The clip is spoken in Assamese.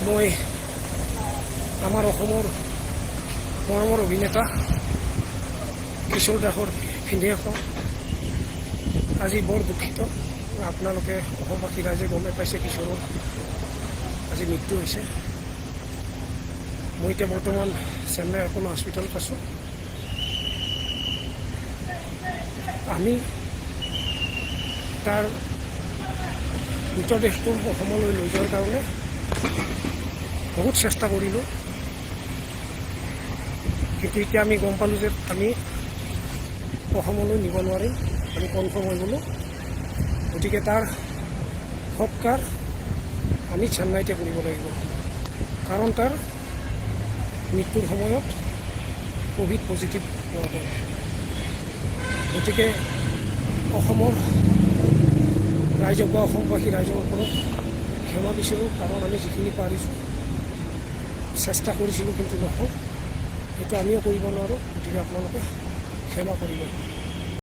মই আমাৰ অসমৰ মৰমৰ অভিনেতা কিশোৰ দাসৰ ভিনীহিয়েক আজি বৰ দুখিত। আপোনালোকে অসমবাসী ৰাইজে গমে পাইছে কিশোৰৰ আজি মৃত্যু হৈছে। মই এতিয়া বৰ্তমান চেন্নাই এপ'ল' হস্পিটেলত আছোঁ। আমি তাৰ মৃতদেহটো অসমলৈ লৈ যোৱাৰ কাৰণে বহুত চেষ্টা কৰিলোঁ, কিন্তু এতিয়া আমি গম পালোঁ যে আমি অসমলৈ নিব নোৱাৰিম। আমি কনফাৰ্ম হৈ গ'লোঁ। গতিকে তাৰ সৎকাৰ আমি চেন্নাইতে কৰিব লাগিব, কাৰণ তাৰ মৃত্যুৰ সময়ত ক'ভিড পজিটিভ পোৱা গ'ল। গতিকে অসমৰ ৰাইজক বা অসমবাসী ৰাইজৰ ওপৰত ক্ষমা বিচাৰোঁ, কাৰণ আমি যিখিনি পাৰিছোঁ চেষ্টা কৰিছিলোঁ, কিন্তু নহ'ল। সেইটো আমিও কৰিব নোৱাৰোঁ। গতিকে আপোনালোকে ক্ষমা কৰিব।